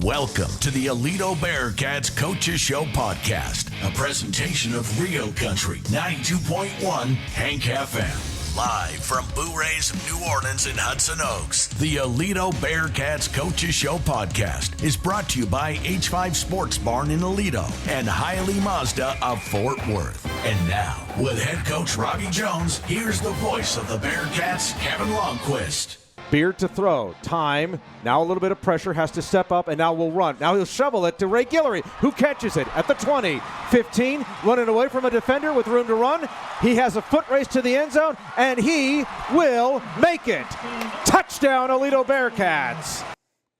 Welcome to the Aledo Bearcats Coaches Show podcast, a presentation of Rio Country 92.1 Hank FM. Live from Boo Rays of New Orleans and Hudson Oaks, the Aledo Bearcats Coaches Show podcast is brought to you by H5 Sports Barn in Aledo and Hiley Mazda of Fort Worth. And now, with head coach Robby Jones, here's the voice of the Bearcats, Kevin Lonnquist. Beard to throw. Time. Now a little bit of pressure. Has to step up, and now will run. Now he'll shovel it to Ray Guillory, who catches it at the 20, 15, running away from a defender with room to run. He has a foot race to the end zone, and he will make it. Touchdown, Aledo Bearcats.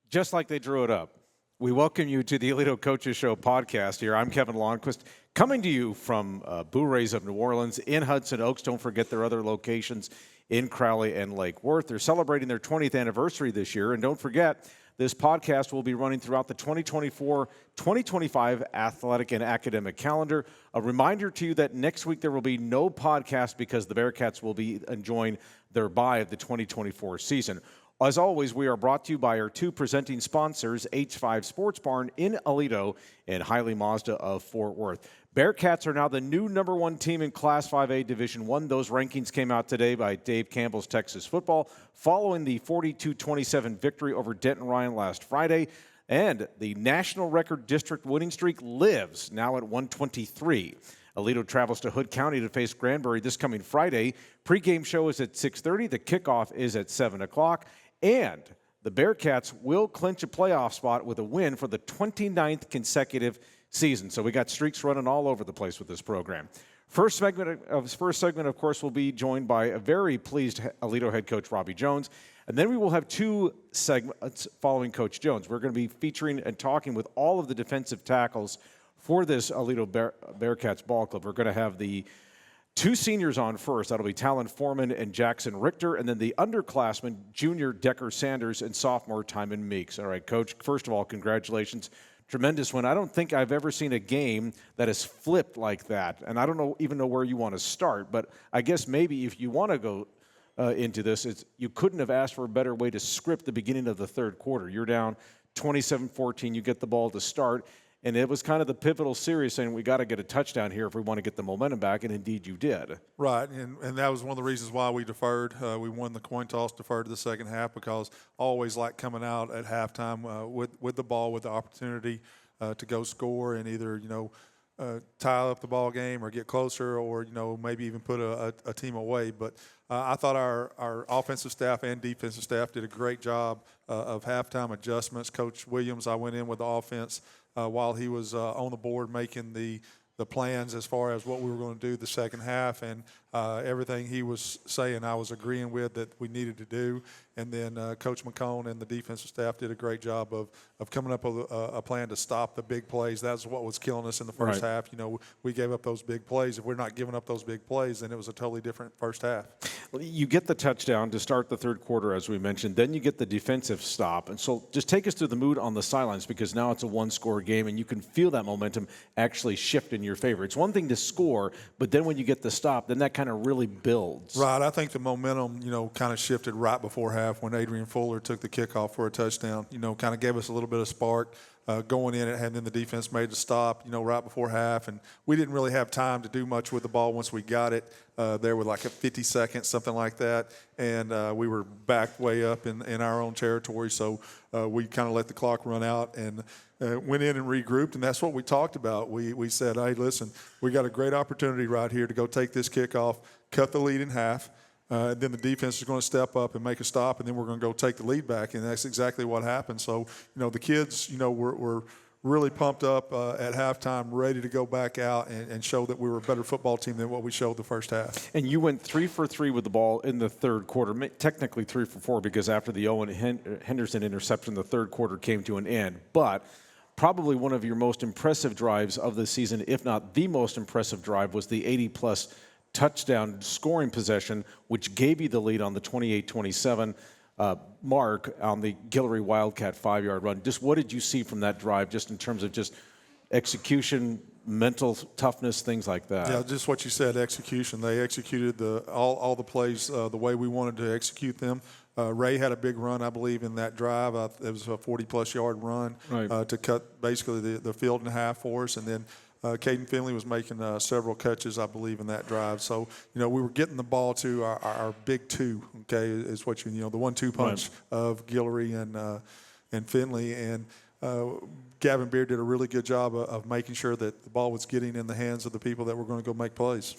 Just like they drew it up. We welcome you to the Aledo Coaches Show podcast here. I'm Kevin Lonnquist, coming to you from Boo Rays of New Orleans in Hudson Oaks. Don't forget their other locations in Crowley and Lake Worth. They're celebrating their 20th anniversary this year. And don't forget, this podcast will be running throughout the 2024-2025 athletic and academic calendar. A reminder to you that next week there will be no podcast because the Bearcats will be enjoying their bye of the 2024 season. As always, we are brought to you by our two presenting sponsors, H5 Sports Barn in Aledo and Hiley Mazda of Fort Worth. Bearcats are now the new number one team in Class 5A Division I. Those rankings came out today by Dave Campbell's Texas Football following the 42-27 victory over Denton Ryan last Friday. And the national record district winning streak lives now at 123. Aledo travels to Hood County to face Granbury this coming Friday. Pre-game show is at 6:30. The kickoff is at 7 o'clock. And the Bearcats will clinch a playoff spot with a win for the 29th consecutive season. So we got streaks running all over the place with this program. First segment, of course, will be joined by a very pleased Aledo head coach Robby Jones. And then we will have two segments following Coach Jones. We're going to be featuring and talking with all of the defensive tackles for this Aledo Bearcats ball club. We're going to have the two seniors on first. That'll be Talan, Forman, and Jaxson Richter. And then the underclassmen, junior Decker Sanders and sophomore Tymon Meeks. All right, Coach, first of all, congratulations. Tremendous win. I don't think I've ever seen a game that has flipped like that. And I don't even know where you want to start. But I guess maybe if you want to go into this, you couldn't have asked for a better way to script the beginning of the third quarter. You're down 27-14. You get the ball to start. And it was kind of the pivotal series saying we got to get a touchdown here if we want to get the momentum back, and indeed you did. Right, and that was one of the reasons why we deferred. We won the coin toss, deferred to the second half because I always like coming out at halftime with the ball, with the opportunity to go score and either tie up the ball game or get closer or maybe even put a team away. But I thought our offensive staff and defensive staff did a great job of halftime adjustments. Coach Williams, I went in with the offense while he was on the board making the plans as far as what we were going to do the second half, and everything he was saying I was agreeing with that we needed to do. And then Coach McCone and the defensive staff did a great job of coming up with a plan to stop the big plays. That's what was killing us in the first half. We gave up those big plays. If we're not giving up those big plays, then it was a totally different first half. Well, you get the touchdown to start the third quarter, as we mentioned. Then you get the defensive stop. And so just take us through the mood on the sidelines, because now it's a one-score game, and you can feel that momentum actually shift in your favor. It's one thing to score, but then when you get the stop, then that kind of really builds. Right. I think the momentum, kind of shifted right before half when Adrian Fuller took the kickoff for a touchdown. Kind of gave us a little bit of spark going in it, and then the defense made the stop, right before half. And we didn't really have time to do much with the ball once we got it. There were like a 50 seconds, something like that. And we were back way up in our own territory. So we kind of let the clock run out and went in and regrouped. And that's what we talked about. We said, hey, listen, we got a great opportunity right here to go take this kickoff, cut the lead in half. Then the defense is going to step up and make a stop, and then we're going to go take the lead back, and that's exactly what happened. So, the kids, were really pumped up at halftime, ready to go back out and show that we were a better football team than what we showed the first half. And you went 3 for 3 with the ball in the third quarter, technically 3 for 4 because after the Owen Henderson interception, the third quarter came to an end. But probably one of your most impressive drives of the season, if not the most impressive drive, was the 80-plus touchdown scoring possession, which gave you the lead on the 28-27 mark on the Guillory Wildcat 5-yard run. Just what did you see from that drive, just in terms of just execution, mental toughness, things like that? Yeah, just what you said, execution. They executed all the plays the way we wanted to execute them. Ray had a big run, I believe, in that drive. It was a 40-plus yard run to cut basically the field in half for us. And then Caden Finley was making several catches, I believe, in that drive. So, we were getting the ball to our big two, okay, is what the 1-2 punch of Guillory and Finley. And Gavin Beard did a really good job of making sure that the ball was getting in the hands of the people that were going to go make plays.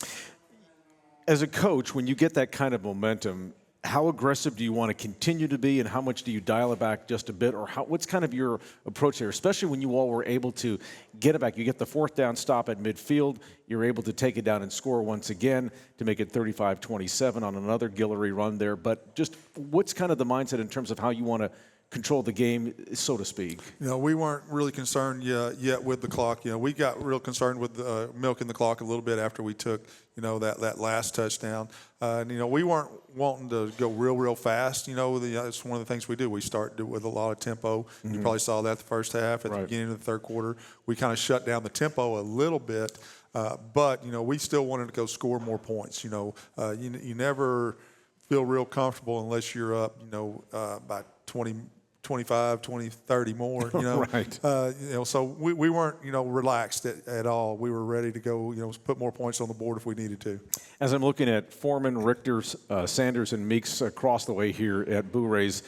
As a coach, when you get that kind of momentum, how aggressive do you want to continue to be, and how much do you dial it back just a bit, or what's kind of your approach there, especially when you all were able to get it back? You get the fourth down stop at midfield. You're able to take it down and score once again to make it 35-27 on another Guillory run there. But just what's kind of the mindset in terms of how you want to control the game, so to speak? We weren't really concerned yet with the clock. We got real concerned with milking the clock a little bit after we took, that last touchdown. And, we weren't wanting to go real fast. It's one of the things we do. We start with a lot of tempo. Mm-hmm. You probably saw that the first half. At the beginning of the third quarter, we kind of shut down the tempo a little bit. But, we still wanted to go score more points. You never feel real comfortable unless you're up, by 20, 25, 20, 30 more, Right. So we weren't, relaxed at all. We were ready to go, put more points on the board if we needed to. As I'm looking at Forman, Richter, Sanders, and Meeks across the way here at Bouray's,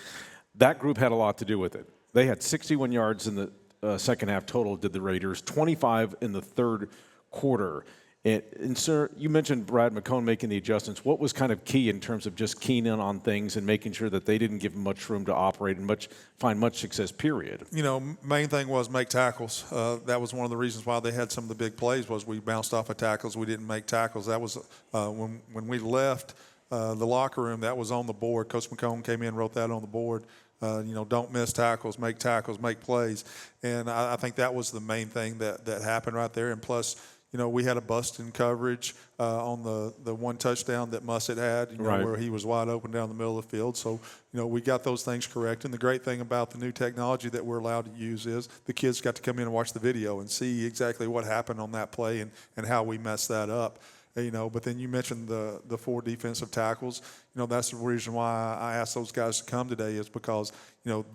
that group had a lot to do with it. They had 61 yards in the second half total, did the Raiders, 25 in the third quarter. And, sir, you mentioned Brad McCone making the adjustments. What was kind of key in terms of just keying in on things and making sure that they didn't give them much room to operate and find much success, period? Main thing was make tackles. That was one of the reasons why they had some of the big plays was we bounced off of tackles. We didn't make tackles. That was when we left the locker room, that was on the board. Coach McCone came in and wrote that on the board. Don't miss tackles, make plays. And I think that was the main thing that happened right there. And plus, we had a bust in coverage on the one touchdown that Mussett had, where he was wide open down the middle of the field. So, we got those things correct. And the great thing about the new technology that we're allowed to use is the kids got to come in and watch the video and see exactly what happened on that play and how we messed that up. But then you mentioned the 4 defensive tackles. That's the reason why I asked those guys to come today is because,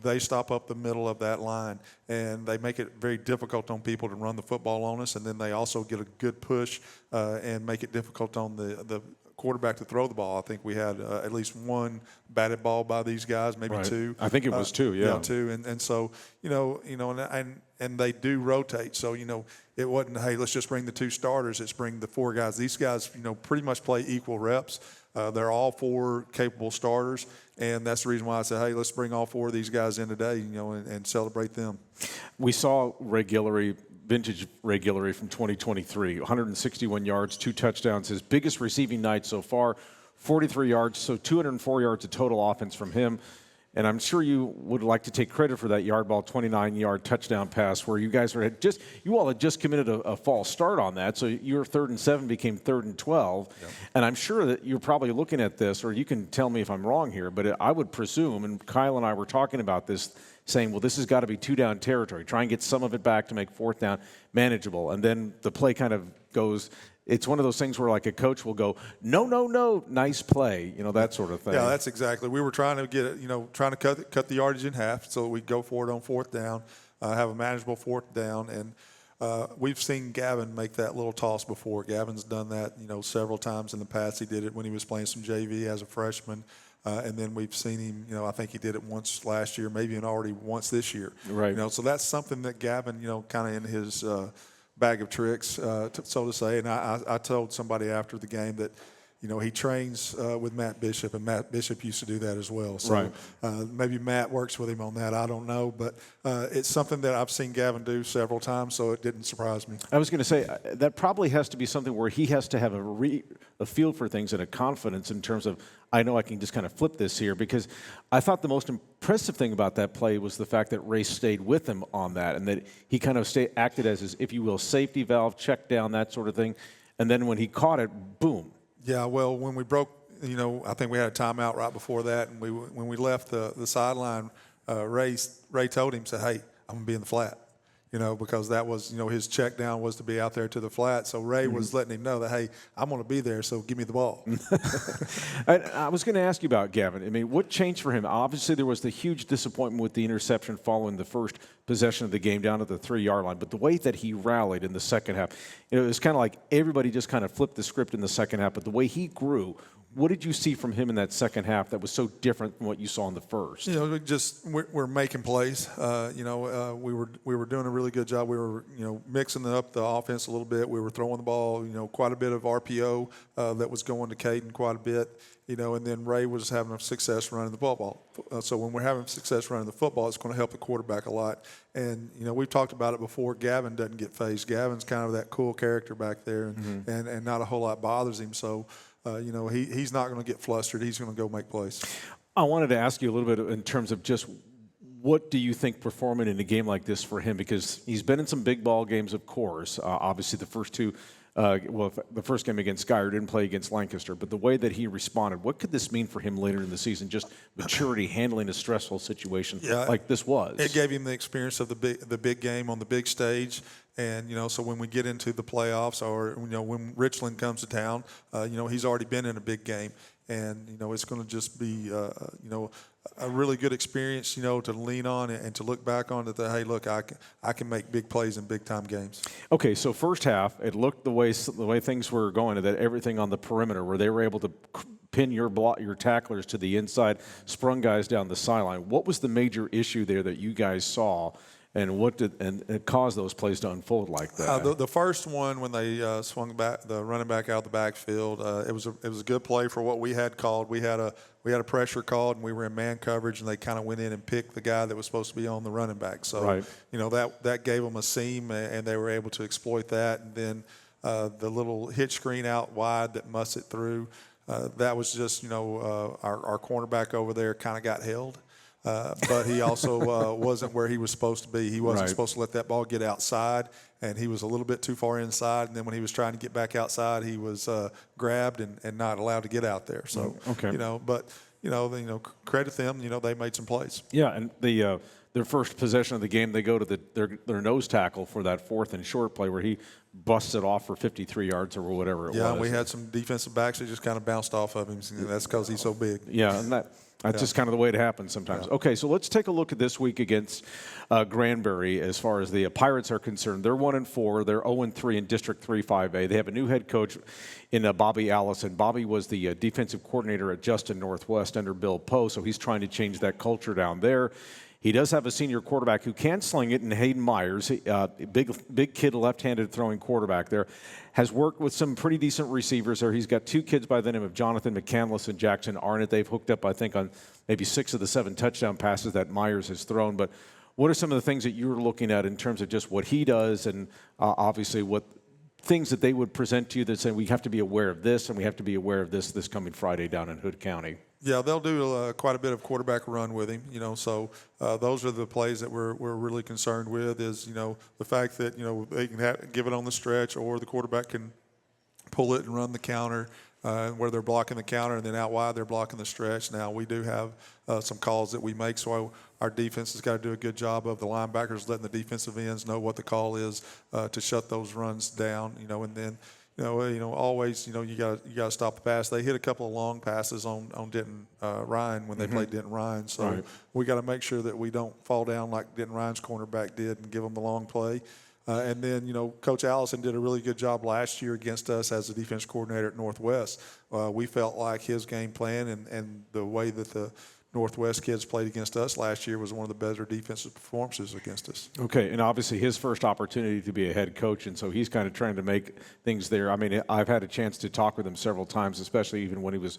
they stop up the middle of that line and they make it very difficult on people to run the football on us. And then they also get a good push and make it difficult on the quarterback to throw the ball. I think we had at least one batted ball by these guys, maybe two. I think it was 2, yeah. Yeah, 2. And so, and they do rotate. So, it wasn't, hey, let's just bring the 2 starters. It's bring the 4 guys. These guys, pretty much play equal reps. They're all 4 capable starters. And that's the reason why I said, hey, let's bring all 4 of these guys in today, and celebrate them. We saw Ray Guillory, vintage Ray Guillory from 2023, 161 yards, 2 touchdowns, his biggest receiving night so far, 43 yards, so 204 yards of total offense from him. And I'm sure you would like to take credit for that yard ball, 29-yard touchdown pass where you guys you all had just committed a false start on that. So your 3rd and 7 became 3rd and 12. Yep. And I'm sure that you're probably looking at this, or you can tell me if I'm wrong here, but I would presume, and Kyle and I were talking about this, saying, well, this has got to be 2-down territory. Try and get some of it back to make 4th down manageable. And then the play kind of goes – it's one of those things where, like, a coach will go, no, nice play, that sort of thing. Yeah, that's exactly. We were trying to get it, trying to cut the yardage in half so we go for it on 4th down, have a manageable 4th down. And we've seen Gavin make that little toss before. Gavin's done that, several times in the past. He did it when he was playing some JV as a freshman. And then we've seen him, I think he did it once last year, maybe and already once this year. Right. So that's something that Gavin, kind of in his bag of tricks, so to say. And I told somebody after the game that, he trains with Matt Bishop, and Matt Bishop used to do that as well. So right. Maybe Matt works with him on that. I don't know. But it's something that I've seen Gavin do several times, so it didn't surprise me. I was going to say, that probably has to be something where he has to have a feel for things and a confidence in terms of, I know I can just kind of flip this here, because I thought the most impressive thing about that play was the fact that Ray stayed with him on that, and that he kind of acted as his, if you will, safety valve, check down, that sort of thing. And then when he caught it, boom. Yeah, well, when we broke, I think we had a timeout right before that, and when we left the sideline, Ray told him, said, hey, I'm going to be in the flat. because that was, his check down was to be out there to the flat. So Ray was letting him know that, hey, I'm going to be there, so give me the ball. I was going to ask you about Gavin. I mean, what changed for him? Obviously, there was the huge disappointment with the interception following the first possession of the game down at the 3-yard line. But the way that he rallied in the second half, it was kind of like everybody just kind of flipped the script in the second half. But the way he grew, what did you see from him in that second half that was so different from what you saw in the first? We're making plays. We were doing a really good job. We were, mixing up the offense a little bit. We were throwing the ball, quite a bit of RPO that was going to Caden quite a bit. And then Ray was having success running the football. So when we're having success running the football, it's going to help the quarterback a lot. And, we've talked about it before. Gavin doesn't get phased. Gavin's kind of that cool character back there, and not a whole lot bothers him. So, he's not going to get flustered. He's going to go make plays. I wanted to ask you a little bit in terms of just what do you think performing in a game like this for him? Because he's been in some big ball games, of course. Obviously, the first two, the first game against Schuyler didn't play against Lancaster. But the way that he responded, what could this mean for him later in the season? Just maturity, handling a stressful situation like this was. It gave him the experience of the big game on the big stage. And, so when we get into the playoffs or, when Richland comes to town, he's already been in a big game. And, it's going to just be, a really good experience, to lean on and to look back on that, hey, look, I can make big plays in big-time games. Okay, so first half, it looked the way things were going, that everything on the perimeter where they were able to pin your tacklers to the inside, sprung guys down the sideline. What was the major issue there that you guys saw? And it caused those plays to unfold like that? The first one when they swung back the running back out of the backfield, it was a good play for what we had called. We had a pressure called, and we were in man coverage, and they kind of went in and picked the guy that was supposed to be on the running back. So that gave them a seam, and they were able to exploit that. And then the little hitch screen out wide that Mussett threw, that was just our cornerback over there kind of got held. But he also wasn't where he was supposed to be. He wasn't supposed to let that ball get outside, and he was a little bit too far inside. And then when he was trying to get back outside, he was grabbed and not allowed to get out there. So, credit them. They made some plays. Yeah, and their first possession of the game, they go to their nose tackle for that 4th and short play where he busts it off for 53 yards or whatever it was. Yeah, we had some defensive backs that just kind of bounced off of him. That's because he's so big. Yeah, and that's just kind of the way it happens sometimes. Yeah. Okay, so let's take a look at this week against Granbury as far as the Pirates are concerned. They're 1-4. They're 0-3 in District 3 5A. They have a new head coach in Bobby Allison. Bobby was the defensive coordinator at Justin Northwest under Bill Poe, so he's trying to change that culture down there. He does have a senior quarterback who can sling it in Hayden Myers, big kid, left-handed throwing quarterback there. Has worked with some pretty decent receivers there. He's got 2 kids by the name of Jonathan McCandless and Jaxson Arnott. They've hooked up, I think, on maybe 6 of the 7 touchdown passes that Myers has thrown. But what are some of the things that you're looking at in terms of just what he does and obviously what things that they would present to you that say we have to be aware of this and we have to be aware of this coming Friday down in Hood County? Yeah, they'll do quite a bit of quarterback run with him, so those are the plays that we're really concerned with is, the fact that, they can give it on the stretch or the quarterback can pull it and run the counter where they're blocking the counter and then out wide they're blocking the stretch. Now, we do have some calls that we make, so our defense has got to do a good job of the linebackers letting the defensive ends know what the call is to shut those runs down, and then always, you got to stop the pass. They hit a couple of long passes on Denton Ryan when they played Denton Ryan. So we got to make sure that we don't fall down like Denton Ryan's cornerback did and give them the long play. And then, Coach Allison did a really good job last year against us as the defense coordinator at Northwest. We felt like his game plan and the way that the Northwest kids played against us last year was one of the better defensive performances against us. Okay, and obviously his first opportunity to be a head coach, and so he's kind of trying to make things there. I mean, I've had a chance to talk with him several times, especially even when he was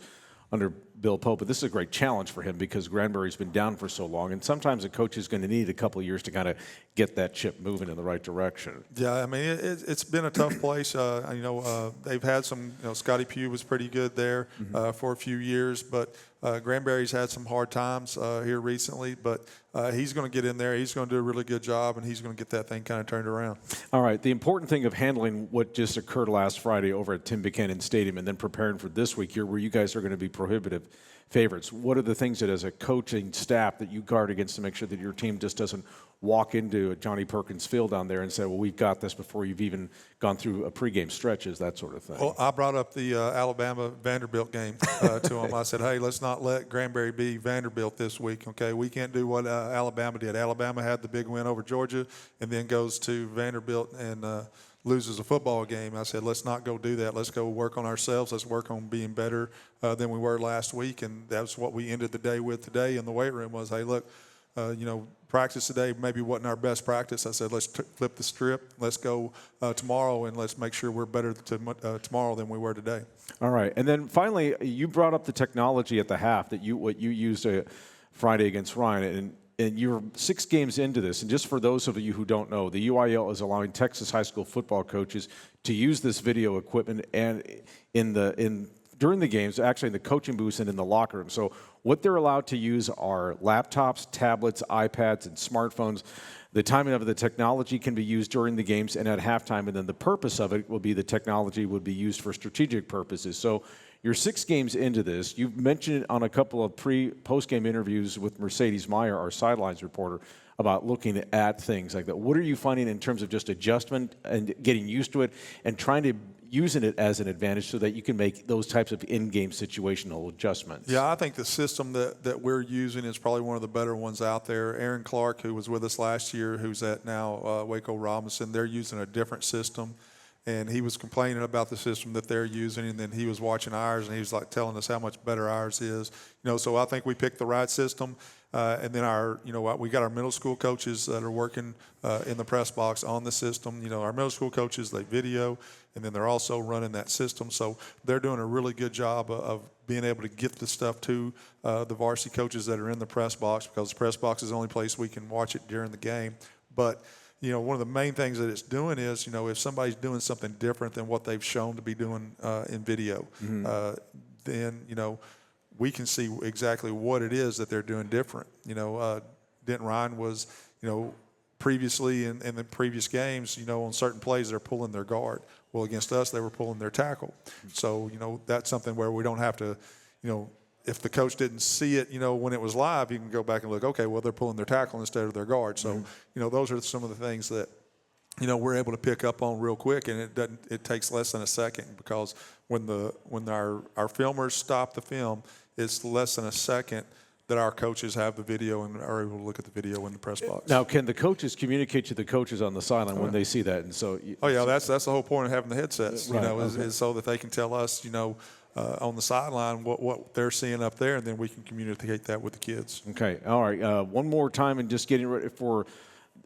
under Bill Pope, but this is a great challenge for him because Granbury's been down for so long, and sometimes a coach is going to need a couple of years to kind of get that ship moving in the right direction. Yeah, I mean, it's been a tough place. They've had some, Scotty Pugh was pretty good there for a few years, but Granbury's had some hard times here recently, but he's going to get in there. He's going to do a really good job, and he's going to get that thing kind of turned around. All right. The important thing of handling what just occurred last Friday over at Tim Buchanan Stadium and then preparing for this week here where you guys are going to be prohibitive definitive favorites. What are the things that, as a coaching staff, that you guard against to make sure that your team just doesn't walk into Johnny Perkins Field down there and say, well, we've got this before you've even gone through a pregame stretches, that sort of thing? Well, I brought up the Alabama-Vanderbilt game to them. I said, hey, let's not let Granbury be Vanderbilt this week, okay? We can't do what Alabama did. Alabama had the big win over Georgia and then goes to Vanderbilt and loses a football game. I said, let's not go do that. Let's go work on ourselves. Let's work on being better than we were last week. And that's what we ended the day with today in the weight room was, hey, look, practice today maybe wasn't our best practice. I said, let's flip the script. Let's go tomorrow, and let's make sure we're better tomorrow than we were today. All right. And then finally, you brought up the technology at the half that what you used Friday against Ryan. And you're 6 games into this. And just for those of you who don't know, the UIL is allowing Texas high school football coaches to use this video equipment and during the games, actually in the coaching booths and in the locker room. So what they're allowed to use are laptops, tablets, iPads, and smartphones. The timing of the technology can be used during the games and at halftime, and then the purpose of it will be the technology would be used for strategic purposes. So you're 6 games into this. You've mentioned it on a couple of post-game interviews with Mercedes Meyer, our sidelines reporter, about looking at things like that. What are you finding in terms of just adjustment and getting used to it and trying to using it as an advantage so that you can make those types of in-game situational adjustments? Yeah, I think the system that we're using is probably one of the better ones out there. Aaron Clark, who was with us last year, who's at now Waco Robinson, they're using a different system. And he was complaining about the system that they're using, and then he was watching ours, and he was like telling us how much better ours is. So I think we picked the right system. And then we got our middle school coaches that are working in the press box on the system. Our middle school coaches, they video, and then they're also running that system. So they're doing a really good job of being able to get the stuff to the varsity coaches that are in the press box, because the press box is the only place we can watch it during the game. But one of the main things that it's doing is, if somebody's doing something different than what they've shown to be doing in video, then, we can see exactly what it is that they're doing different. Denton Ryan was, previously in the previous games, on certain plays they're pulling their guard. Well, against us, they were pulling their tackle. So, that's something where we don't have to, if the coach didn't see it, when it was live, you can go back and look, okay, well, they're pulling their tackle instead of their guard. So, those are some of the things that, we're able to pick up on real quick, and it takes less than a second, because when our filmers stop the film, it's less than a second that our coaches have the video and are able to look at the video in the press box. Now, can the coaches communicate to the coaches on the sideline when they see that? And so, that's the whole point of having the headsets. Right, is so that they can tell us, on the sideline what they're seeing up there, and then we can communicate that with the kids. Okay, all right. One more time, and just getting ready for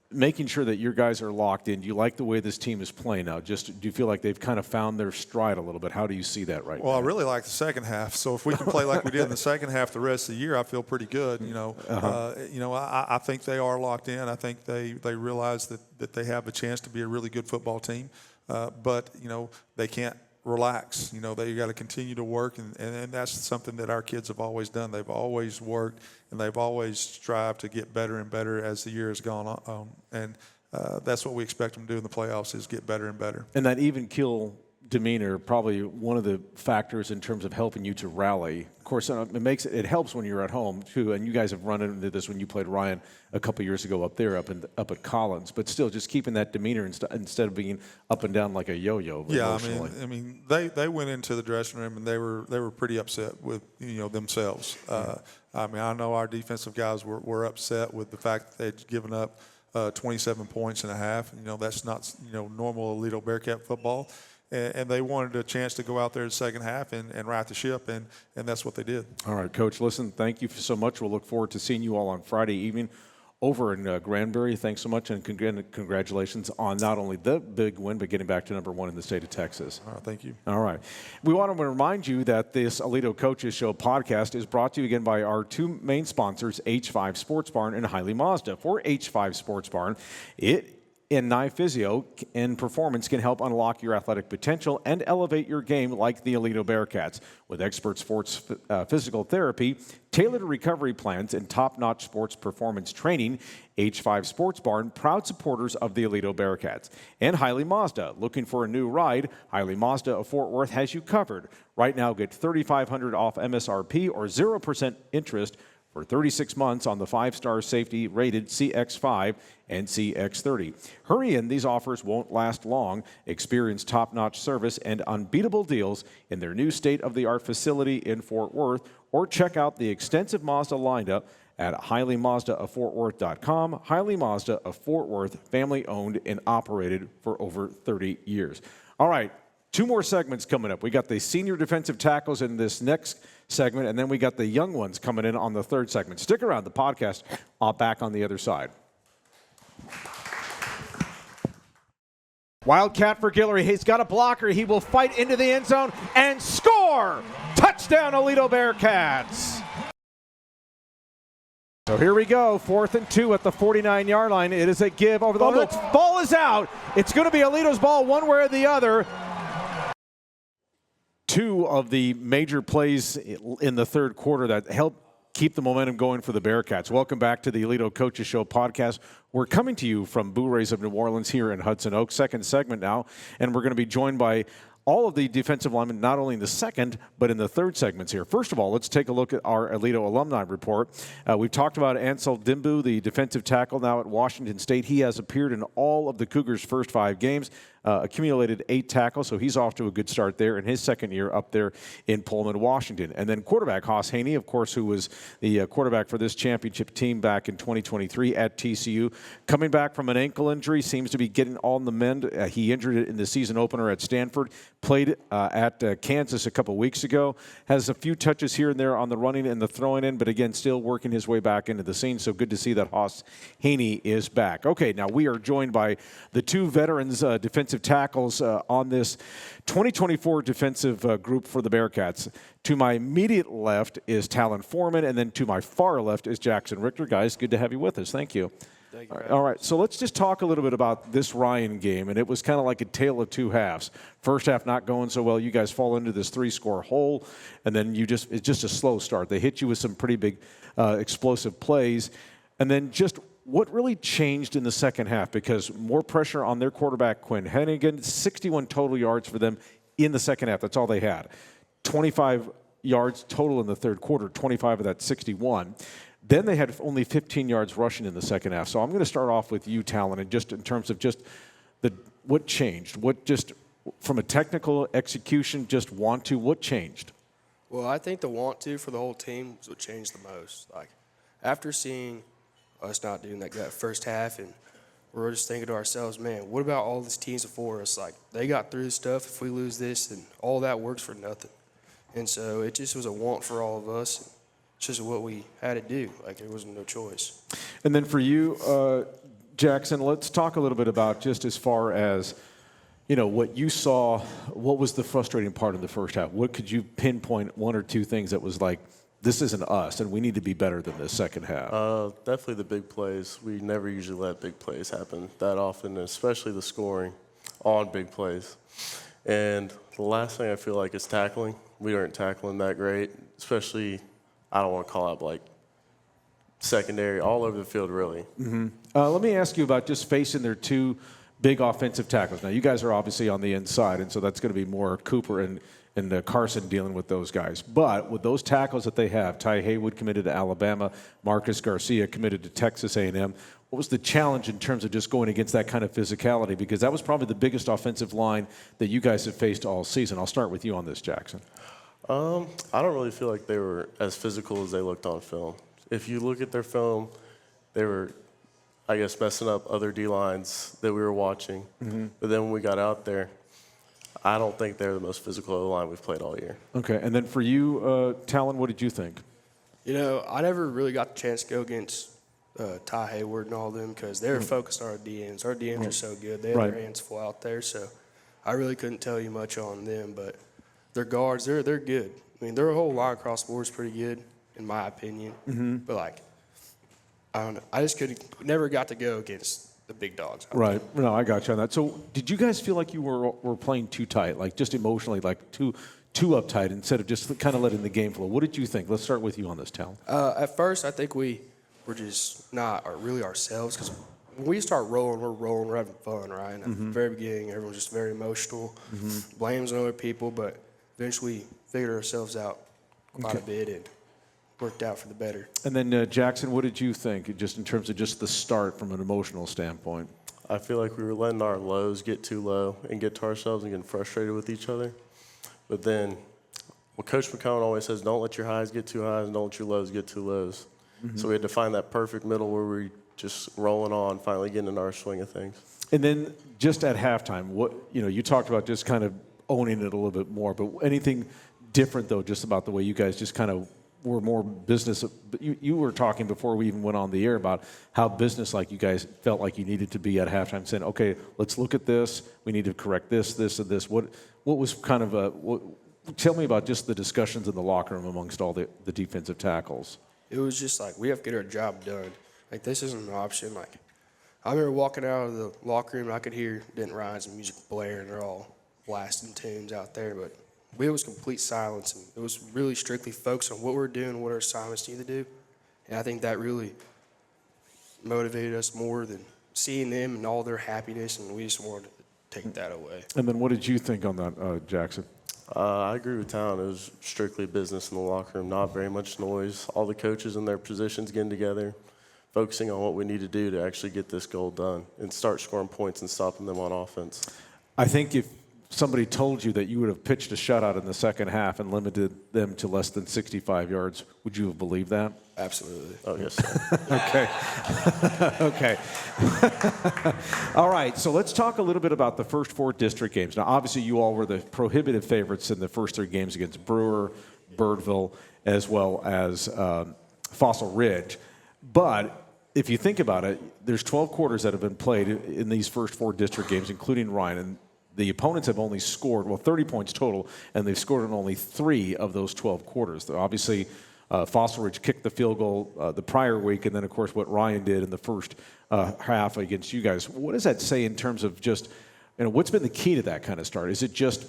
making sure that your guys are locked in. Do you like the way this team is playing now? Do you feel like they've kind of found their stride a little bit? How do you see that right now? Well, I really like the second half. So if we can play like we did in the second half the rest of the year, I feel pretty good. I think they are locked in. I think they realize that they have a chance to be a really good football team. But they can't relax. They got to continue to work, and that's something that our kids have always done. They've always worked, and they've always strived to get better and better as the year has gone on. And that's what we expect them to do in the playoffs, is get better and better. And that even keel demeanor, probably one of the factors in terms of helping you to rally. Of course, it helps when you're at home too. And you guys have run into this when you played Ryan a couple years ago up there, up at Collins. But still, just keeping that demeanor instead of being up and down like a yo-yo. Yeah, I mean, they went into the dressing room and they were pretty upset with themselves. I know our defensive guys were upset with the fact that they'd given up 27 points and a half. That's not normal Aledo Bearcat football. And they wanted a chance to go out there in the second half and right the ship, and that's what they did. All right, Coach, listen, thank you so much. We'll look forward to seeing you all on Friday evening over in Granbury. Thanks so much, and congratulations on not only the big win, but getting back to #1 in the state of Texas. All right, thank you. All right. We want to remind you that this Aledo Coaches Show podcast is brought to you again by our 2 main sponsors, H5 Sports Barn and Hiley Mazda. For H5 Sports Barn, it in Physio and Performance can help unlock your athletic potential and elevate your game like the Aledo Bearcats. With expert sports physical therapy, tailored recovery plans, and top-notch sports performance training, H5 Sports Barn, proud supporters of the Aledo Bearcats. And Hiley Mazda. Looking for a new ride? Hiley Mazda of Fort Worth has you covered. Right now, get $3,500 off MSRP or 0% interest for 36 months on the 5-star safety rated CX5 and CX30. Hurry in, these offers won't last long. Experience top-notch service and unbeatable deals in their new state-of-the-art facility in Fort Worth, or check out the extensive Mazda lineup at HileyMazdaofFortWorth.com. Hiley Mazda of Fort Worth, family-owned and operated for over 30 years. All right. 2 more segments coming up. We got the senior defensive tackles in this next segment, and then we got the young ones coming in on the 3rd segment. Stick around. The podcast back on the other side. Wildcat for Guillory. He's got a blocker. He will fight into the end zone and score! Touchdown, Aledo Bearcats! So here we go, 4th and 2 at the 49-yard line. It is a give over the ball is out. It's going to be Aledo's ball one way or the other. 2 of the major plays in the 3rd quarter that helped keep the momentum going for the Bearcats. Welcome back to the Aledo Coaches Show podcast. We're coming to you from Boo Rays of New Orleans here in Hudson Oaks, 2nd segment now, and we're going to be joined by all of the defensive linemen, not only in the 2nd, but in the 3rd segments here. First of all, let's take a look at our Aledo alumni report. We've talked about Ansel Dimbu, the defensive tackle now at Washington State. He has appeared in all of the Cougars' first 5 games, accumulated 8 tackles, so he's off to a good start there in his 2nd year up there in Pullman, Washington. And then quarterback Haas Haney, of course, who was the quarterback for this championship team back in 2023 at TCU, coming back from an ankle injury, seems to be getting on the mend. He injured it in the season opener at Stanford, played at Kansas a couple weeks ago, has a few touches here and there on the running and the throwing in, but again, still working his way back into the scene. So good to see that Haas Haney is back. Okay, now we are joined by the 2 veterans defensive tackles on this 2024 defensive group for the Bearcats. To my immediate left is Talan Forman, and then to my far left is Jaxson Richter. Guys, good to have you with us. Thank you. Thank you. All right, so let's just talk a little bit about this Ryan game, and it was kind of like a tale of 2 halves. First half not going so well. You guys fall into this 3-score hole, and then it's just a slow start. They hit you with some pretty big explosive plays, and then just what really changed in the 2nd half? Because more pressure on their quarterback, Quinn Hennigan, 61 total yards for them in the 2nd half. That's all they had. 25 yards total in the 3rd quarter, 25 of that 61. Then they had only 15 yards rushing in the 2nd half. So I'm going to start off with you, Talan, and just in terms of just what changed? What just from a technical execution, what changed? Well, I think the want to for the whole team was what changed the most. Like, after seeing us not doing that first half, and we're just thinking to ourselves, man, what about all these teams before us? Like, they got through this stuff. If we lose this, then all that works for nothing. And so it just was a want for all of us. It's just what we had to do. Like, there was no choice. And then for you, Jaxson, let's talk a little bit about just as far as, what you saw. What was the frustrating part of the first half? What could you pinpoint 1 or 2 things that was like, this isn't us, and we need to be better than this 2nd half? Definitely the big plays. We never usually let big plays happen that often, especially the scoring on big plays. And the last thing I feel like is tackling. We aren't tackling that great, especially, I don't want to call out like secondary, all over the field really. Mm-hmm. Let me ask you about just facing their 2 big offensive tackles. Now, you guys are obviously on the inside, and so that's going to be more Cooper and Carson dealing with those guys. But with those tackles that they have, Ty Haywood committed to Alabama, Marcus Garcia committed to Texas A&M. What was the challenge in terms of just going against that kind of physicality? Because that was probably the biggest offensive line that you guys have faced all season. I'll start with you on this, Jaxson. I don't really feel like they were as physical as they looked on film. If you look at their film, they were, I guess, messing up other D-lines that we were watching. Mm-hmm. But then when we got out there, I don't think they're the most physical line we've played all year. Okay, and then for you, Talan, what did you think? I never really got the chance to go against Ty Hayward and all them because they were focused on our DNs. Our DNs are so good. They have their hands full out there, so I really couldn't tell you much on them. But their guards, they're good. I mean, their whole line across the board is pretty good, in my opinion. Mm-hmm. But, I don't know. I just never got to go against the big dogs. Right. No, I got you on that. So did you guys feel like you were playing too tight, like just emotionally, like too uptight instead of just kind of letting the game flow? What did you think? Let's start with you on this, Talan. At first, I think we were just not really ourselves because when we start rolling, we're having fun, right? And at the very beginning, everyone's just very emotional, blames on other people, but eventually figured ourselves out quite a bit and worked out for the better. And then, Jaxson, what did you think, just in terms of just the start from an emotional standpoint? I feel like we were letting our lows get too low and get to ourselves and getting frustrated with each other. But then, what Coach McCone always says, don't let your highs get too highs and don't let your lows get too lows. So we had to find that perfect middle where we just rolling on, finally getting in our swing of things. And then just at halftime, you talked about just kind of owning it a little bit more, but anything different, though, just about the way you guys just kind of were more business. You were talking before we even went on the air about how business-like you guys felt like you needed to be at halftime, saying, okay, let's look at this. We need to correct this, and this. What was kind of tell me about just the discussions in the locker room amongst all the defensive tackles. It was just like, we have to get our job done. Like, this isn't an option. Like, I remember walking out of the locker room, and I could hear Denton Ryan's music blaring. They're all blasting tunes out there, but it was complete silence, and it was really strictly focused on what we're doing, what our assignments need to do. And I think that really motivated us more than seeing them and all their happiness, and we just wanted to take that away. And then what did you think on that, Jaxson? I agree with Talan. It was strictly business in the locker room, not very much noise. All the coaches in their positions getting together, focusing on what we need to do to actually get this goal done and start scoring points and stopping them on offense. I think if somebody told you that you would have pitched a shutout in the second half and limited them to less than 65 yards, would you have believed that? Absolutely. Oh, yes, sir. Okay. Okay. All right, so let's talk a little bit about the first four district games. Now, obviously, you all were the prohibitive favorites in the first three games against Brewer, Birdville, as well as Fossil Ridge. But if you think about it, there's 12 quarters that have been played in these first four district games, including Ryan, and the opponents have only scored, 30 points total, and they've scored in only 3 of those 12 quarters. Obviously, Fossil Ridge kicked the field goal the prior week, and then, of course, what Ryan did in the first half against you guys. What does that say in terms of just, what's been the key to that kind of start? Is it just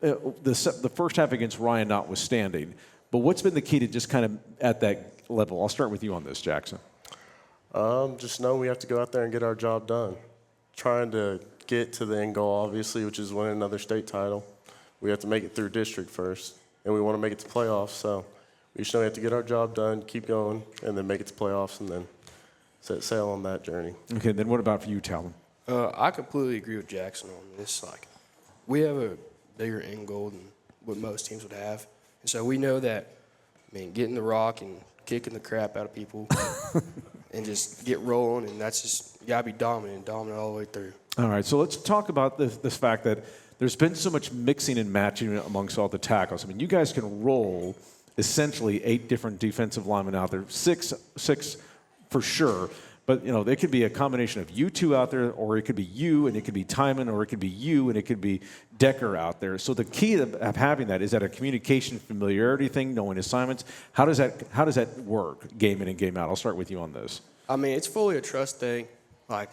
the first half against Ryan notwithstanding, but what's been the key to just kind of at that level? I'll start with you on this, Jaxson. Just know we have to go out there and get our job done. Trying to get to the end goal, obviously, which is winning another state title. We have to make it through district first, and we want to make it to playoffs. So we just know we have to get our job done, keep going, and then make it to playoffs, and then set sail on that journey. Okay, then what about for you, Talan? I completely agree with Jaxson on this. Like, we have a bigger end goal than what most teams would have. And so we know that, getting the rock and kicking the crap out of people and just get rolling, and that's just, you got to be dominant all the way through. All right, so let's talk about this fact that there's been so much mixing and matching amongst all the tackles. You guys can roll essentially 8 different defensive linemen out there, six for sure. But, they could be a combination of you two out there, or it could be you, and it could be Tymon, or it could be you, and it could be Decker out there. So the key of having that is that a communication familiarity thing, knowing assignments. How does that work, game in and game out? I'll start with you on this. It's fully a trust thing. Like,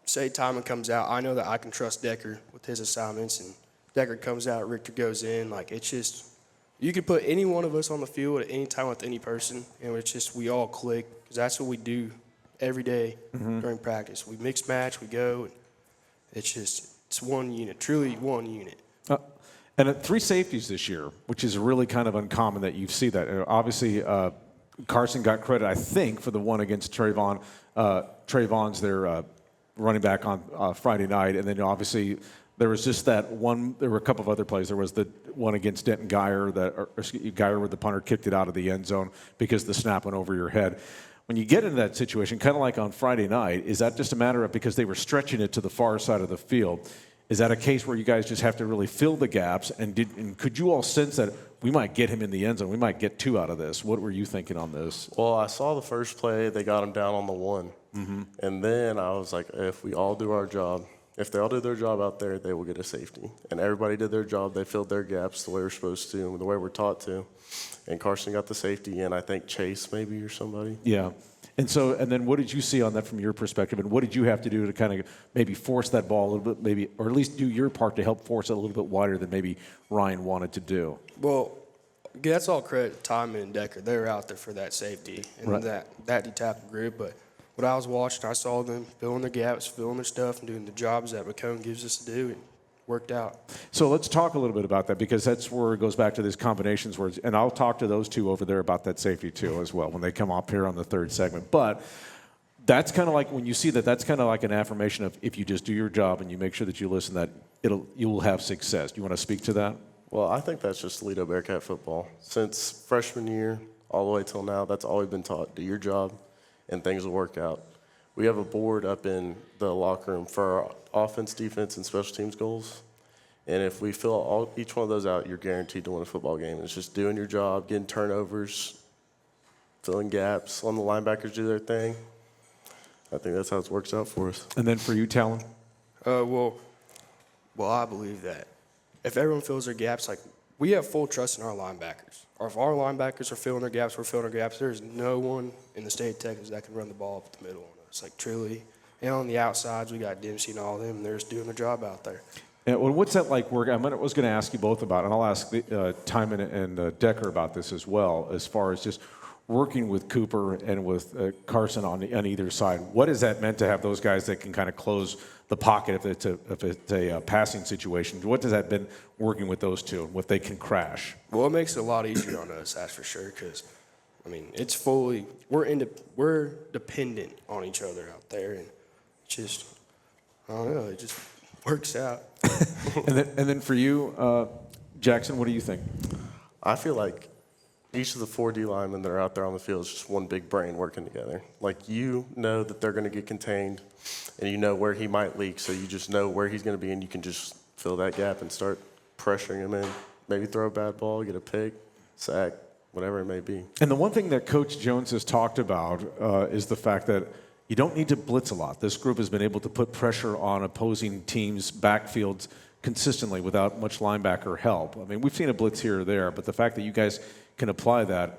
say Tymon comes out, I know that I can trust Decker with his assignments, and Decker comes out, Richter goes in. Like, it's just, you could put any one of us on the field at any time with any person, and it's just, we all click, because that's what we do every day during practice. We mix match, we go, and it's one unit, truly one unit. And 3 safeties this year, which is really kind of uncommon that you see that. Obviously, Carson got credit, I think, for the one against Trayvon. Trayvon's their running back on Friday night, and then obviously there was just that one. There were a couple of other plays. There was the one against Denton Geyer, Geyer where the punter kicked it out of the end zone because the snap went over your head. When you get into that situation, kind of like on Friday night, is that just a matter of because they were stretching it to the far side of the field? Is that a case where you guys just have to really fill the gaps? And could you all sense that we might get him in the end zone? We might get 2 out of this. What were you thinking on this? Well, I saw the first play. They got him down on the 1. And then I was like, if we all do our job, if they all do their job out there, they will get a safety. And everybody did their job. They filled their gaps the way we're supposed to and the way we're taught to. And Carson got the safety, and I think Chase maybe or somebody. Yeah. And so, and then what did you see on that from your perspective, and what did you have to do to kind of maybe force that ball a little bit, maybe, or at least do your part to help force it a little bit wider than maybe Ryan wanted to do? Well, that's all credit to Tymon and Decker. They were out there for that safety and Right. that D-tackle group. But what I was watching, I saw them filling their gaps, filling their stuff, and doing the jobs that McCone gives us to do. And worked out. So let's talk a little bit about that, because that's where it goes back to these combinations words. And I'll talk to those two over there about that safety too as well when they come up here on the third segment. But that's kind of like when you see that, that's kind of like an affirmation of if you just do your job and you make sure that you listen, that you will have success. Do you want to speak to that? Well, I think that's just Aledo Bearcat football. Since freshman year all the way till now, that's all we've been taught. Do your job and things will work out. We have a board up in the locker room for our offense, defense, and special teams goals. And if we fill each one of those out, you're guaranteed to win a football game. It's just doing your job, getting turnovers, filling gaps, letting the linebackers do their thing. I think that's how it works out for us. And then for you, Talan? Well, I believe that if everyone fills their gaps, like we have full trust in our linebackers. Or if our linebackers are filling their gaps, we're filling our gaps. There's no one in the state of Texas that can run the ball up the middle on us. Like truly, and on the outsides, we got Dempsey and all of them, and they're just doing their job out there. Yeah, well, what's that like work? I was going to ask you both about it, and I'll ask Tymon and Decker about this as well, as far as just working with Cooper and with Carson on either side. What has that meant to have those guys that can kind of close the pocket if it's a passing situation? What has that been working with those two, what they can crash? Well, it makes it a lot easier on us, that's for sure, because, I mean, it's fully – we're dependent on each other out there, and just – I don't know, it just works out. And then for you, Jaxson, what do you think? I feel like each of the 4D linemen that are out there on the field is just one big brain working together. Like, you know that they're going to get contained, and you know where he might leak, so you just know where he's going to be, and you can just fill that gap and start pressuring him in. Maybe throw a bad ball, get a pick, sack, whatever it may be. And the one thing that Coach Jones has talked about is the fact that you don't need to blitz a lot. This group has been able to put pressure on opposing teams' backfields consistently without much linebacker help. I mean, we've seen a blitz here or there, but the fact that you guys can apply that,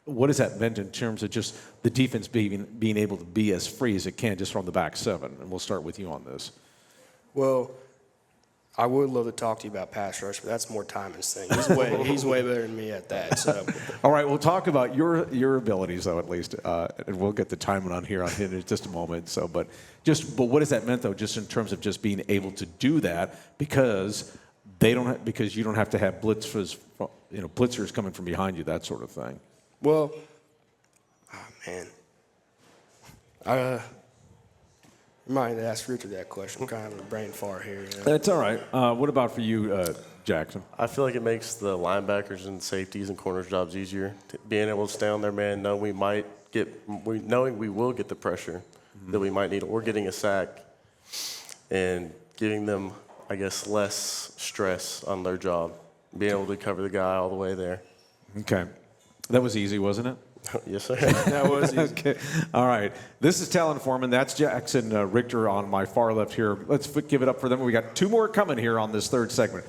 what has that meant in terms of just the defense being able to be as free as it can just from the back seven? And we'll start with you on this. Well, I would love to talk to you about pass rush, but that's more Tymon's thing. He's way better than me at that. So, all right, we'll talk about your abilities though, at least, and we'll get the Tymon on here in just a moment. So, but what has that meant though, just in terms of just being able to do that because because you don't have to have blitzers coming from behind you, that sort of thing. Well, you might ask Richter that question. I'm kind of a brain fart here. You know? That's all right. What about for you, Jaxson? I feel like it makes the linebackers and safeties and corners jobs easier. Being able to stay on their man, knowing we will get the pressure that we might need, or getting a sack, and giving them, I guess, less stress on their job. Being able to cover the guy all the way there. Okay. That was easy, wasn't it? Yes, sir. That was easy. Okay. All right. This is Talan Forman. That's Jaxson Richter on my far left here. Let's give it up for them. We got two more coming here on this third segment.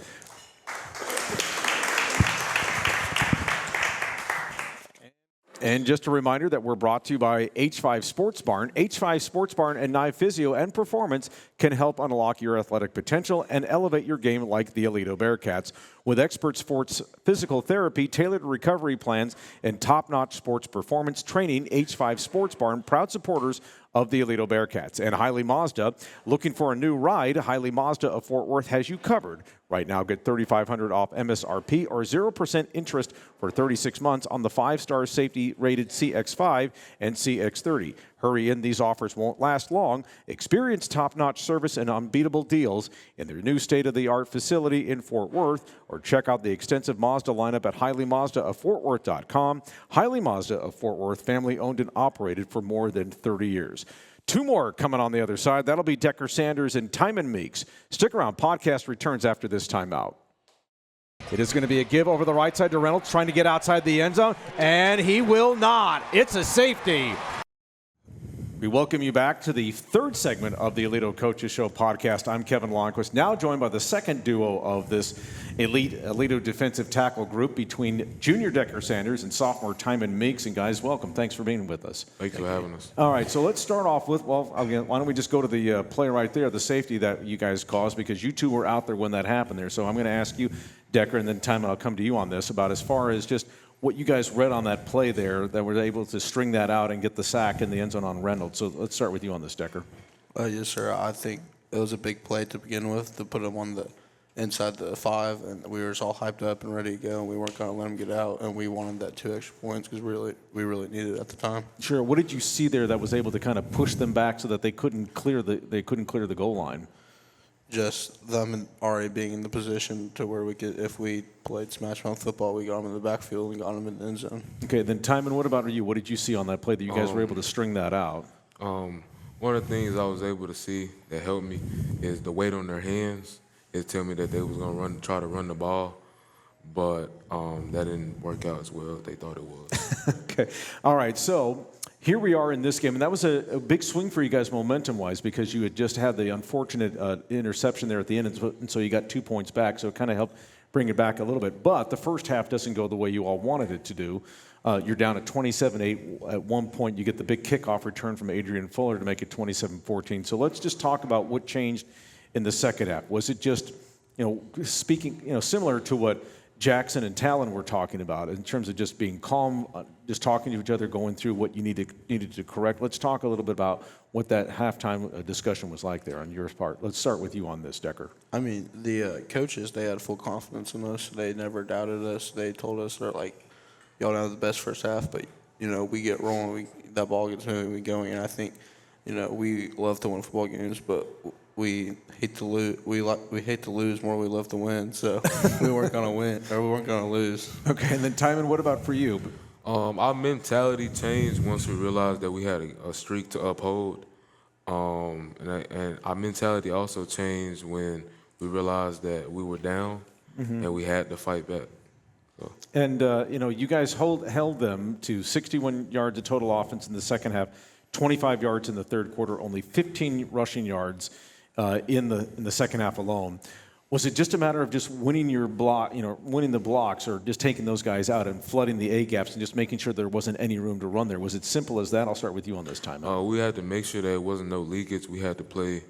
And just a reminder that we're brought to you by H5 Sports Barn. H5 Sports Barn and Nye Physio and Performance can help unlock your athletic potential and elevate your game like the Aledo Bearcats. With expert sports physical therapy, tailored recovery plans, and top-notch sports performance training, H5 Sports Barn, proud supporters of the Aledo Bearcats. And Hiley Mazda, looking for a new ride, Hiley Mazda of Fort Worth has you covered. Right now, get $3,500 off MSRP or 0% interest for 36 months on the 5-star safety-rated CX-5 and CX-30. Hurry in, these offers won't last long. Experience top-notch service and unbeatable deals in their new state-of-the-art facility in Fort Worth, or check out the extensive Mazda lineup at HileyMazdaofFortWorth.com. Hiley Mazda of Fort Worth, family-owned and operated for more than 30 years. Two more coming on the other side. That'll be Decker Sanders and Tymon Meeks. Stick around. Podcast returns after this timeout. It is going to be a give over the right side to Reynolds, trying to get outside the end zone, and he will not. It's a safety. We welcome you back to the third segment of the Aledo Coaches Show podcast. I'm Kevin Lonnquist, now joined by the second duo of this elite Aledo defensive tackle group between junior Decker Sanders and sophomore Tymon Meeks. And guys, welcome. Thanks for being with us. Thanks for having us. All right, so let's start off with, well, again, why don't we just go to the play right there, the safety that you guys caused, because you two were out there when that happened there. So I'm going to ask you, Decker, and then Tymon, I'll come to you on this, about as far as just what you guys read on that play there that were able to string that out and get the sack in the end zone on Reynolds. So let's start with you on this, Decker. Yes, sir. I think it was a big play to begin with to put him on the inside the 5, and we were just all hyped up and ready to go, and we weren't going to let him get out, and we wanted that 2 extra points because we really needed it at the time. Sure. What did you see there that was able to kind of push them back so that they couldn't clear the goal line? Just them already being in the position to where we could, if we played smash mouth football, we got them in the backfield and got them in the end zone. Okay, then Tymon, what about you? What did you see on that play that you guys were able to string that out? One of the things I was able to see that helped me is the weight on their hands. It tell me that they was gonna try to run the ball, but that didn't work out as well as they thought it was. Okay, all right. So here we are in this game, and that was a big swing for you guys momentum-wise because you had just had the unfortunate interception there at the end, and so you got 2 points back, so it kind of helped bring it back a little bit. But the first half doesn't go the way you all wanted it to do. You're down at 27-8. At one point, you get the big kickoff return from Adrian Fuller to make it 27-14. So let's just talk about what changed in the second half. Was it just, speaking, similar to what Jaxson and Talan were talking about in terms of just being calm, just talking to each other, going through what you needed to correct? Let's talk a little bit about what that halftime discussion was like there on your part. Let's start with you on this, Decker. I mean, the coaches, they had full confidence in us. They never doubted us. They told us, they're like, y'all have the best first half, but, we get rolling, that ball gets moving, we going. And I think, we love to win football games, but we hate to lose. We hate to lose more. We love to win. So we weren't gonna win, or we weren't gonna lose. Okay, and then Tymon, what about for you? Our mentality changed once we realized that we had a streak to uphold, and our mentality also changed when we realized that we were down and we had to fight back. So. And you guys held them to 61 yards of total offense in the second half, 25 yards in the third quarter, only 15 rushing yards in the second half alone. Was it just a matter of just winning your block, winning the blocks, or just taking those guys out and flooding the A gaps and just making sure there wasn't any room to run there? Was it simple as that? I'll start with you on this time. We had to make sure there wasn't no leakage. We had to play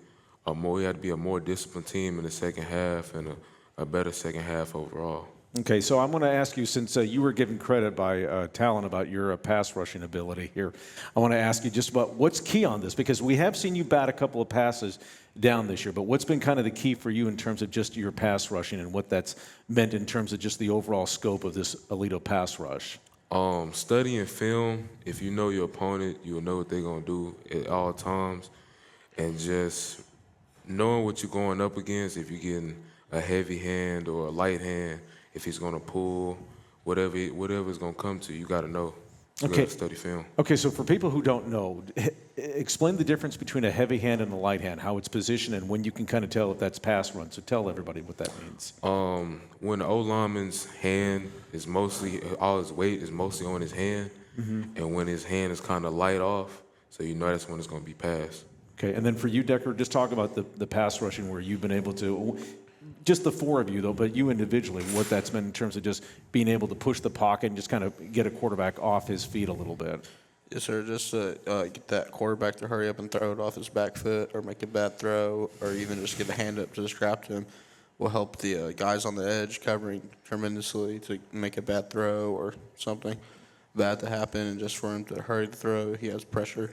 we had to be a more disciplined team in the second half and a better second half overall. Okay, so I'm going to ask you, since you were given credit by Talan about your pass rushing ability here, I want to ask you just about what's key on this, because we have seen you bat a couple of passes down this year, but what's been kind of the key for you in terms of just your pass rushing and what that's meant in terms of just the overall scope of this Aledo pass rush? Studying film, if you know your opponent, you'll know what they're going to do at all times, and just knowing what you're going up against, if you're getting a heavy hand or a light hand, if he's going to pull, whatever is going to come to you, got to know. You got to study film. Okay, so for people who don't know, explain the difference between a heavy hand and a light hand, how it's positioned, and when you can kind of tell if that's pass run. So tell everybody what that means. When the O-lineman's hand is all his weight is mostly on his hand, and when his hand is kind of light off, so that's when it's going to be passed. Okay, and then for you, Decker, just talk about the pass rushing where you've been able to. Just the four of you, though, but you individually, what that's been in terms of just being able to push the pocket and just kind of get a quarterback off his feet a little bit. Yes, sir. Just to get that quarterback to hurry up and throw it off his back foot or make a bad throw or even just get a hand up to the strap to him will help the guys on the edge covering tremendously to make a bad throw or something bad to happen, and just for him to hurry the throw, he has pressure.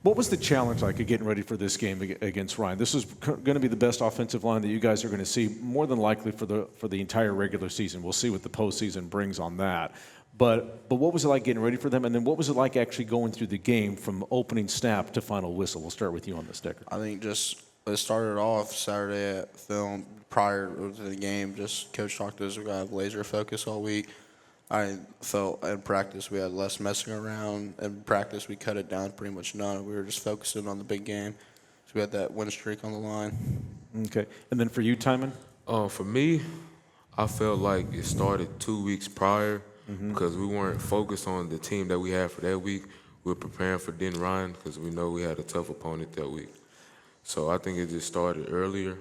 What was the challenge like of getting ready for this game against Ryan? This is going to be the best offensive line that you guys are going to see more than likely for the entire regular season. We'll see what the postseason brings on that. But what was it like getting ready for them? And then what was it like actually going through the game from opening snap to final whistle? We'll start with you on this, Decker. I think just it started off Saturday at film prior to the game. Just Coach talked to us. We got to have laser focus all week. I felt in practice we had less messing around. In practice we cut it down pretty much none. We were just focusing on the big game. So we had that win streak on the line. Okay. And then for you, Tymon? For me, I felt like it started 2 weeks prior because we weren't focused on the team that we had for that week. we're preparing for Denton Ryan because we know we had a tough opponent that week. So I think it just started earlier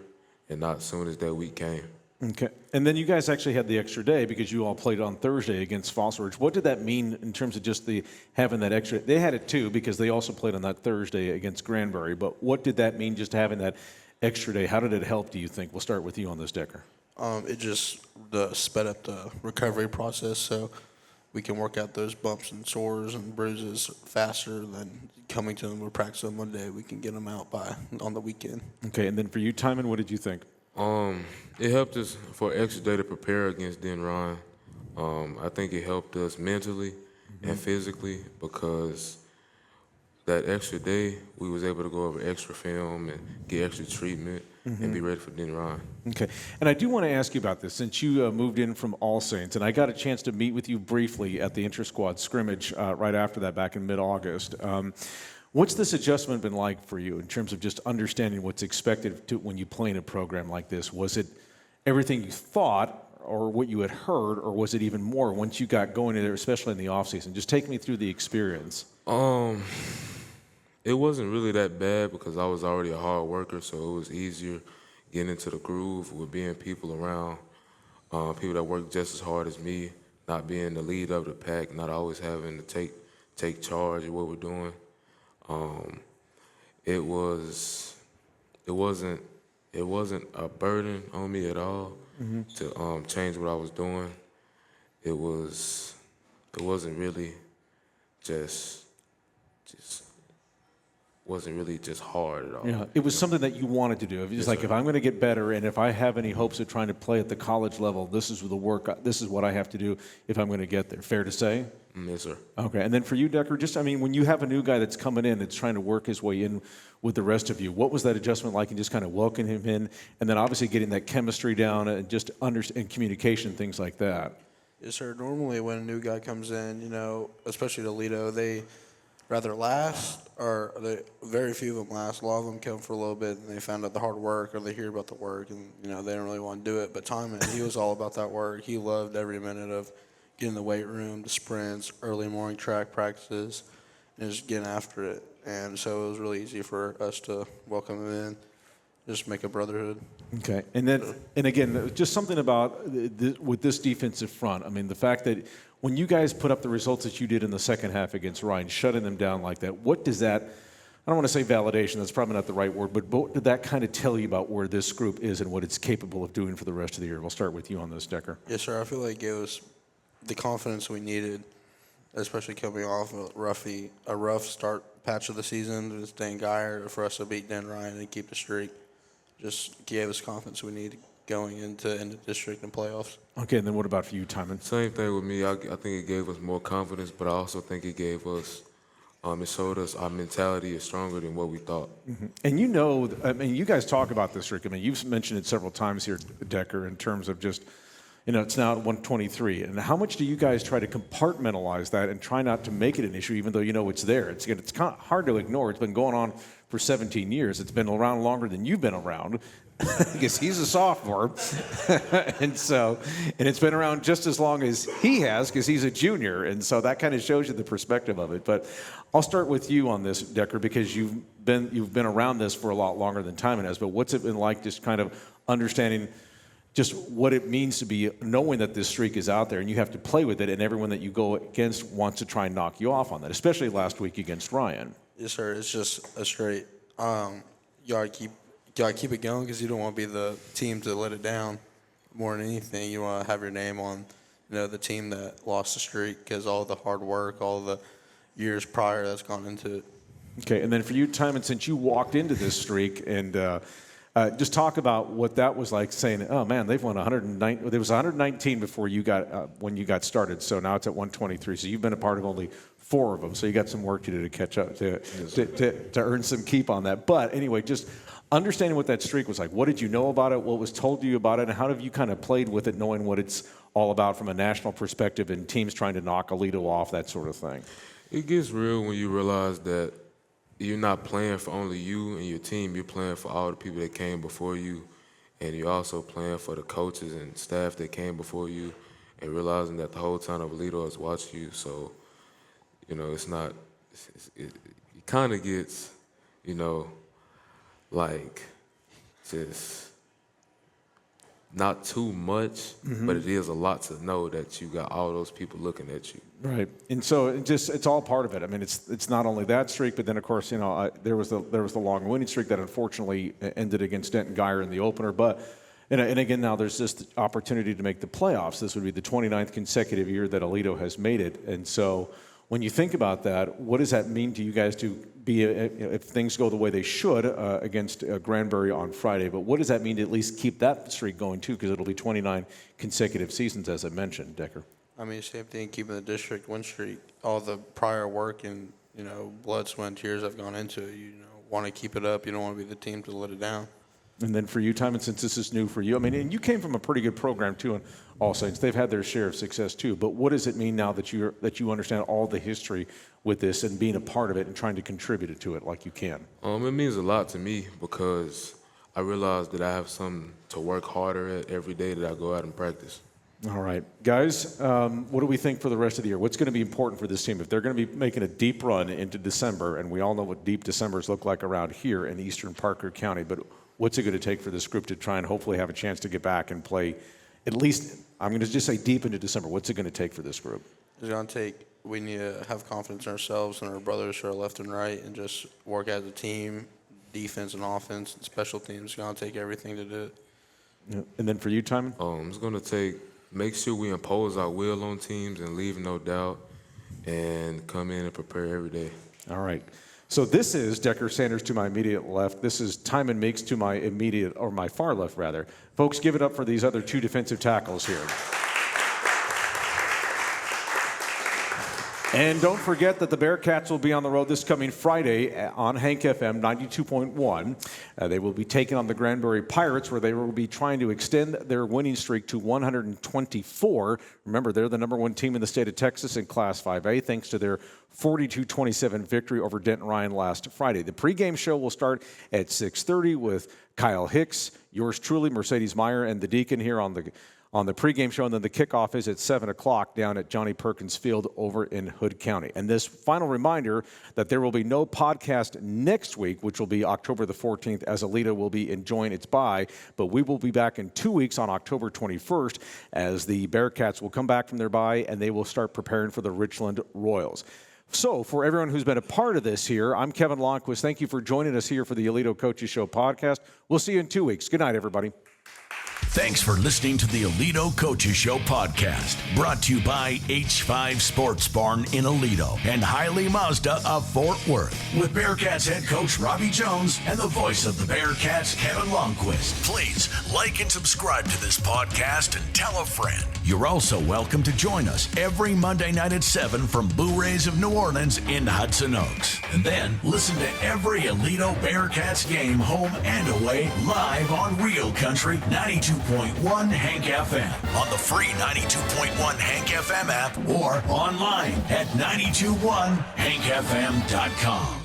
and not soon as that week came. Okay. And then you guys actually had the extra day because you all played on Thursday against Falls Ridge. What did that mean in terms of just having that extra? They had it too because they also played on that Thursday against Granbury. But what did that mean just having that extra day? How did it help, do you think? We'll start with you on this, Decker. It just sped up the recovery process so we can work out those bumps and sores and bruises faster than coming to them with practice on Monday. We can get them out on the weekend. Okay, and then for you, Tymon, what did you think? It helped us for an extra day to prepare against Denton Ryan. I think it helped us mentally and physically because that extra day we was able to go over extra film and get extra treatment and be ready for Denton Ryan. Okay, and I do want to ask you about this since you moved in from All Saints, and I got a chance to meet with you briefly at the inter-squad scrimmage right after that back in mid-August. What's this adjustment been like for you in terms of just understanding what's expected when you play in a program like this? Was it everything you thought or what you had heard, or was it even more once you got going in there, especially in the offseason? Just take me through the experience. It wasn't really that bad because I was already a hard worker, so it was easier getting into the groove with being people around, people that work just as hard as me, not being the lead of the pack, not always having to take charge of what we're doing. It wasn't a burden on me at all to change what I was doing. It wasn't really just wasn't really just hard at all. Yeah, it was something that you wanted to do. It was Yes, like, sir. if I'm going to get better and if I have any hopes of trying to play at the college level, this is the work, this is what I have to do if I'm going to get there. Fair to say? Yes, sir. Okay, and then for you, Decker, just, I mean, when you have a new guy that's coming in that's trying to work his way in with the rest of you, what was that adjustment like and just kind of welcoming him in, and then obviously getting that chemistry down and just and communication, things like that? Yes, sir. Normally when a new guy comes in, especially the Aledo, they rather last, or very few of them last. A lot of them come for a little bit and they found out the hard work, or they hear about the work and, they don't really want to do it. But Tymon, he was all about that work. He loved every minute of getting in the weight room, the sprints, early morning track practices, and just getting after it. And so it was really easy for us to welcome him in, just make a brotherhood. Okay, and then, and again, just something about with this defensive front. I mean, the fact that when you guys put up the results that you did in the second half against Ryan, shutting them down like that, what does that, I don't want to say validation, that's probably not the right word, but what did that kind of tell you about where this group is and what it's capable of doing for the rest of the year? We'll start with you on this, Decker. Yes, sir. I feel like it gave us the confidence we needed, especially coming off a rough start patch of the season with Dan Geyer, for us to beat Denton Ryan and keep the streak. Just gave us confidence we needed going into the district and playoffs. Okay, and then what about for you, Tymon? Same thing with me. I think it gave us more confidence, but I also think it gave us, it showed us our mentality is stronger than what we thought. Mm-hmm. And I mean, you guys talk about this, Rick. I mean, you've mentioned it several times here, Decker, in terms of just, it's now at 123. And how much do you guys try to compartmentalize that and try not to make it an issue, even though you know it's there? It's kind of hard to ignore. It's been going on for 17 years. It's been around longer than you've been around. Because he's a sophomore, and it's been around just as long as he has because he's a junior, and so that kind of shows you the perspective of it. But I'll start with you on this, Decker, because you've been around this for a lot longer than Tymon has. But what's it been like, just kind of understanding just what it means to be knowing that this streak is out there and you have to play with it, and everyone that you go against wants to try and knock you off on that, especially last week against Ryan. Yes, sir. It's just a straight. You gotta keep it going because you don't want to be the team to let it down. More than anything, you want to have your name on, the team that lost the streak because all the hard work, all the years prior that's gone into it. Okay, and then for you, Tymon, since you walked into this streak, and just talk about what that was like, saying, "Oh man, they've won 109." There was 119 before you got when you got started, so now it's at 123. So you've been a part of only 4 of them. So you got some work to do to catch up to earn some keep on that. But anyway, just understanding what that streak was like. What did you know about it? What was told to you about it? And how have you kind of played with it, knowing what it's all about from a national perspective and teams trying to knock Aledo off, that sort of thing? It gets real when you realize that you're not playing for only you and your team. You're playing for all the people that came before you, and you're also playing for the coaches and staff that came before you, and realizing that the whole town of Aledo is watching you. So, it's it kind of gets, like just not too much, but it is a lot to know that you got all those people looking at you. Right, and so it's all part of it. I mean, it's not only that streak, but then of course there was the long winning streak that unfortunately ended against Denton Guyer in the opener. But and again now there's this opportunity to make the playoffs. This would be the 29th consecutive year that Aledo has made it, and so when you think about that, what does that mean to you guys to be if things go the way they should against Granbury on Friday? But what does that mean to at least keep that streak going too? Because it'll be 29 consecutive seasons, as I mentioned, Decker. I mean, same thing, keeping the district win streak. All the prior work and, blood, sweat, and tears have gone into it. You want to keep it up. You don't want to be the team to let it down. And then for you, Tymon, since this is new for you, I mean, and you came from a pretty good program too in All Saints. They've had their share of success too. But what does it mean now that you understand all the history with this and being a part of it and trying to contribute to it like you can? It means a lot to me because I realize that I have something to work harder at every day that I go out and practice. All right. Guys, what do we think for the rest of the year? What's going to be important for this team? If they're going to be making a deep run into December, and we all know what deep Decembers look like around here in eastern Parker County, but what's it going to take for this group to try and hopefully have a chance to get back and play at least, I'm going to just say deep into December? What's it going to take for this group? It's going to take, we need to have confidence in ourselves and our brothers who are left and right and just work as a team, defense and offense and special teams. It's going to take everything to do it. Yeah. And then for you, Tymon? It's going to make sure we impose our will on teams and leave no doubt and come in and prepare every day. All right. So this is Decker Sanders to my immediate left. This is Tymon Meeks to my immediate, or my far left, rather. Folks, give it up for these other two defensive tackles here. And don't forget that the Bearcats will be on the road this coming Friday on Hank FM 92.1. They will be taking on the Granbury Pirates, where they will be trying to extend their winning streak to 124. Remember, they're the number one team in the state of Texas in Class 5A, thanks to their 42-27 victory over Denton Ryan last Friday. The pregame show will start at 6:30 with Kyle Hicks, yours truly, Mercedes Meyer, and the Deacon here on the pregame show, and then the kickoff is at 7 o'clock down at Johnny Perkins Field over in Hood County. And this final reminder that there will be no podcast next week, which will be October the 14th, as Aledo will be enjoying its bye. But we will be back in 2 weeks on October 21st as the Bearcats will come back from their bye and they will start preparing for the Richland Royals. So for everyone who's been a part of this here, I'm Kevin Lonnquist. Thank you for joining us here for the Aledo Coaches Show podcast. We'll see you in 2 weeks. Good night, everybody. Thanks for listening to the Aledo Coaches Show podcast, brought to you by H5 Sports Barn in Aledo and Hiley Mazda of Fort Worth, with Bearcats head coach Robby Jones and the voice of the Bearcats, Kevin Lonnquist. Please like and subscribe to this podcast and tell a friend. You're also welcome to join us every Monday night at 7 from Blue Rays of New Orleans in Hudson Oaks. And then listen to every Aledo Bearcats game, home and away, live on Real Country 92.1 Hank FM, on the free 92.1 Hank FM app, or online at 921hankfm.com.